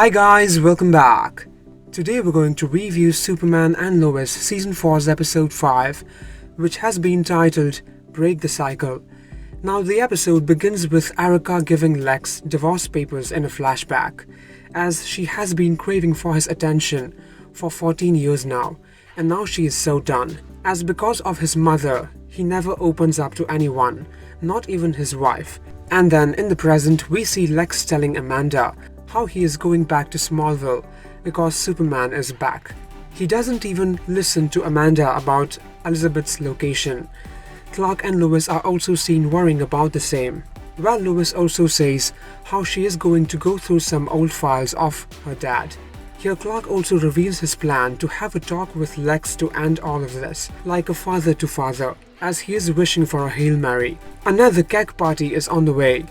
Hi guys, welcome back. Today we're going to review Superman and Lois Season 4's Episode 5, which has been titled Break the Cycle. Now the episode begins with Erica giving Lex divorce papers in a flashback, as she has been craving for his attention for 14 years now, and now she is so done, as because of his mother, he never opens up to anyone, not even his wife. And then in the present, we see Lex telling Amanda how he is going back to Smallville because Superman is back. He doesn't even listen to Amanda about Elizabeth's location. Clark and Lois are also seen worrying about the same, while Lois also says how she is going to go through some old files of her dad. Here Clark also reveals his plan to have a talk with Lex to end all of this, like a father to father, as he is wishing for a Hail Mary. Another keg party is on the way,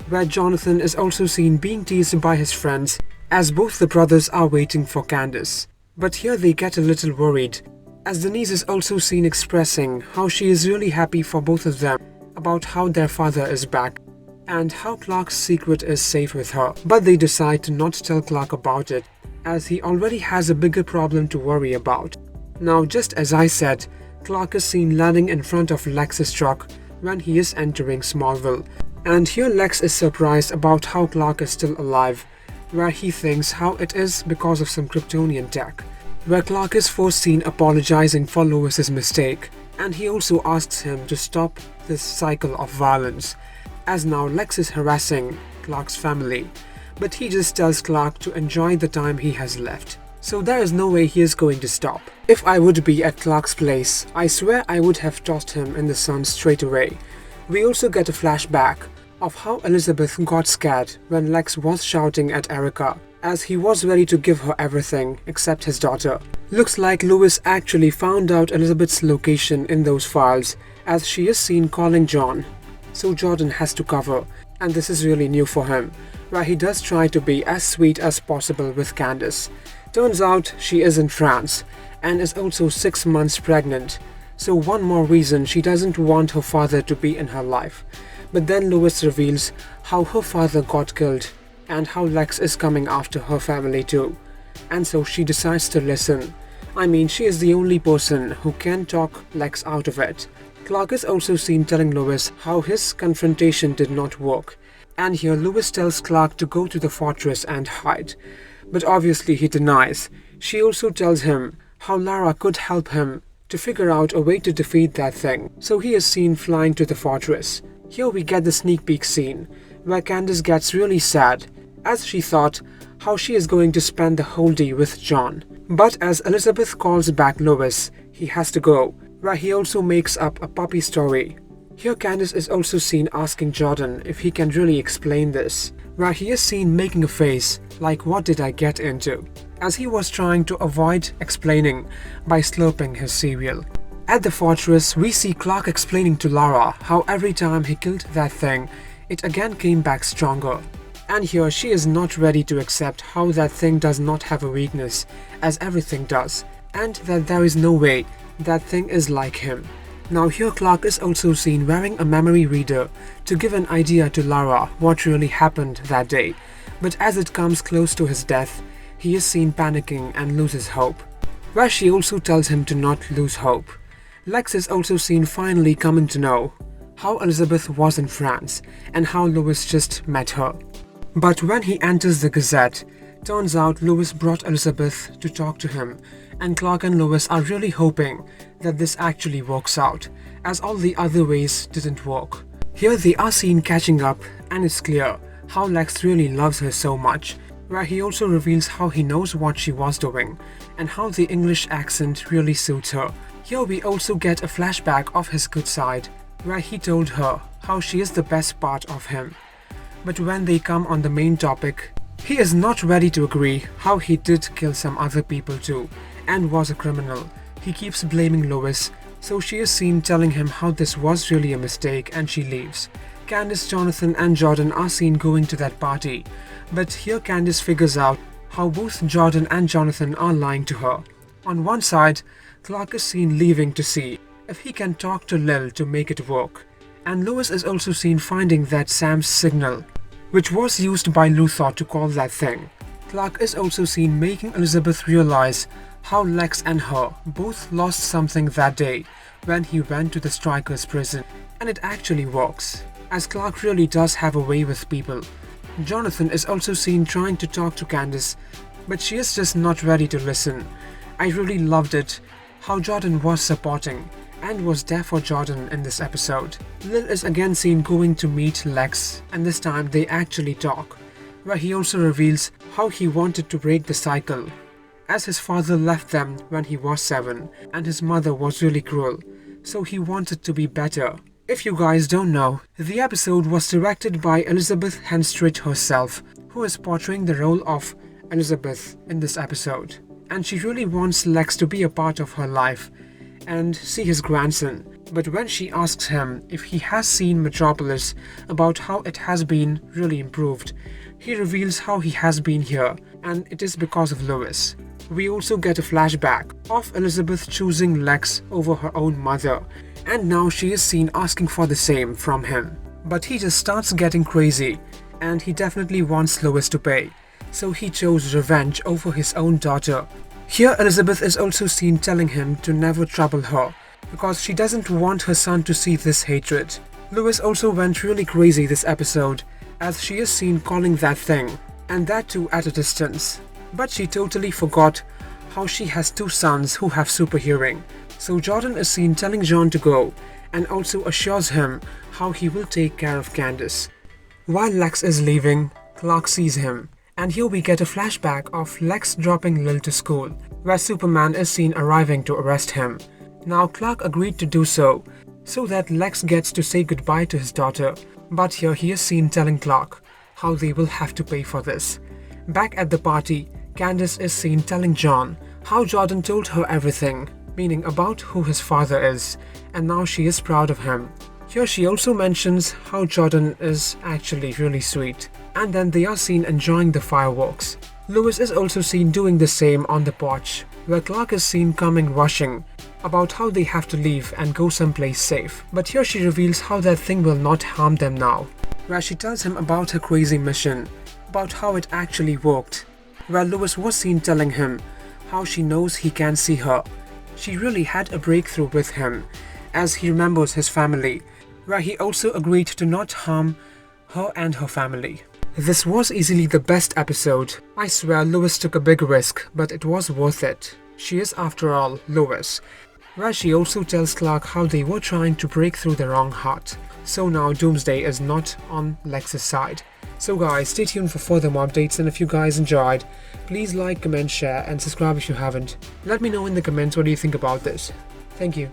where Jonathan is also seen being teased by his friends, as both the brothers are waiting for Candice. But here they get a little worried, as Denise is also seen expressing how she is really happy for both of them about how their father is back, and how Clark's secret is safe with her. But they decide to not tell Clark about it, as he already has a bigger problem to worry about. Now, just as I said, Clark is seen landing in front of Lex's truck when he is entering Smallville. And here Lex is surprised about how Clark is still alive, where he thinks how it is because of some Kryptonian tech, where Clark is first seen apologizing for Lois's mistake, and he also asks him to stop this cycle of violence, as now Lex is harassing Clark's family, but he just tells Clark to enjoy the time he has left. So there is no way he is going to stop. If I would be at Clark's place, I swear I would have tossed him in the sun straight away. We also get a flashback of how Elizabeth got scared when Lex was shouting at Erica, as he was ready to give her everything except his daughter. Looks like Lois actually found out Elizabeth's location in those files, as she is seen calling John. So Jordan has to cover, and this is really new for him, where he does try to be as sweet as possible with Candice. Turns out she is in France, and is also 6 months pregnant. So one more reason she doesn't want her father to be in her life. But then Lois reveals how her father got killed and how Lex is coming after her family too. And so she decides to listen. I mean, she is the only person who can talk Lex out of it. Clark is also seen telling Lois how his confrontation did not work. And here Lois tells Clark to go to the fortress and hide. But obviously he denies. She also tells him how Lara could help him to figure out a way to defeat that thing, so he is seen flying to the fortress. Here we get the sneak peek scene, where Candice gets really sad, as she thought how she is going to spend the whole day with John. But as Elizabeth calls back Lois, he has to go, where he also makes up a puppy story. Here Candice is also seen asking Jordan if he can really explain this, where he is seen making a face like what did I get into, as he was trying to avoid explaining by slurping his cereal. At the fortress, we see Clark explaining to Lara how every time he killed that thing, it again came back stronger. And here she is not ready to accept how that thing does not have a weakness, as everything does, and that there is no way that thing is like him. Now here Clark is also seen wearing a memory reader to give an idea to Lara what really happened that day, but as it comes close to his death, he is seen panicking and loses hope, where she also tells him to not lose hope. Lex is also seen finally coming to know how Elizabeth was in France and how Lois just met her. But when he enters the Gazette, turns out Lois brought Elizabeth to talk to him, and Clark and Lois are really hoping that this actually works out, as all the other ways didn't work. Here they are seen catching up, and it's clear how Lex really loves her so much, where he also reveals how he knows what she was doing, and how the English accent really suits her. Here we also get a flashback of his good side, where he told her how she is the best part of him. But when they come on the main topic, he is not ready to agree how he did kill some other people too, and was a criminal. He keeps blaming Lois, so she is seen telling him how this was really a mistake, and she leaves. Candice, Jonathan and Jordan are seen going to that party, but here Candice figures out how both Jordan and Jonathan are lying to her. On one side, Clark is seen leaving to see if he can talk to Lil to make it work, and Lois is also seen finding that Sam's signal, which was used by Luthor to call that thing. Clark is also seen making Elizabeth realize how Lex and her both lost something that day when he went to the Strikers prison, and it actually works, as Clark really does have a way with people. Jonathan is also seen trying to talk to Candice, but she is just not ready to listen. I really loved it how Jordan was supporting and was there for Jordan in this episode. Lil is again seen going to meet Lex, and this time they actually talk, where he also reveals how he wanted to break the cycle, as his father left them when he was 7 and his mother was really cruel, so he wanted to be better. If you guys don't know, the episode was directed by Elizabeth Henstridge herself, who is portraying the role of Elizabeth in this episode, and she really wants Lex to be a part of her life and see his grandson. But when she asks him if he has seen Metropolis, about how it has been really improved, he reveals how he has been here, and it is because of Lois. We also get a flashback of Elizabeth choosing Lex over her own mother, and now she is seen asking for the same from him. But he just starts getting crazy, and he definitely wants Lois to pay, so he chose revenge over his own daughter. Here Elizabeth is also seen telling him to never trouble her, because she doesn't want her son to see this hatred. Lois also went really crazy this episode, as she is seen calling that thing, and that too at a distance. But she totally forgot how she has 2 sons who have super hearing. So Jordan is seen telling John to go, and also assures him how he will take care of Candice. While Lex is leaving, Clark sees him, and here we get a flashback of Lex dropping Lil to school, where Superman is seen arriving to arrest him. Now Clark agreed to do so that Lex gets to say goodbye to his daughter, but here he is seen telling Clark how they will have to pay for this. Back at the party, Candice is seen telling John how Jordan told her everything, meaning about who his father is, and now she is proud of him. Here she also mentions how Jordan is actually really sweet, and then they are seen enjoying the fireworks. Lois is also seen doing the same on the porch, where Clark is seen coming rushing, about how they have to leave and go someplace safe. But here she reveals how that thing will not harm them now, where she tells him about her crazy mission, about how it actually worked, where Lois was seen telling him how she knows he can see her. She really had a breakthrough with him, as he remembers his family, where he also agreed to not harm her and her family. This was easily the best episode. I swear Lois took a big risk, but it was worth it. She is after all Lois, where she also tells Clark how they were trying to break through the wrong heart. So now Doomsday is not on Lex's side. So guys, stay tuned for further updates, and if you guys enjoyed, please like, comment, share and subscribe if you haven't. Let me know in the comments what do you think about this. Thank you.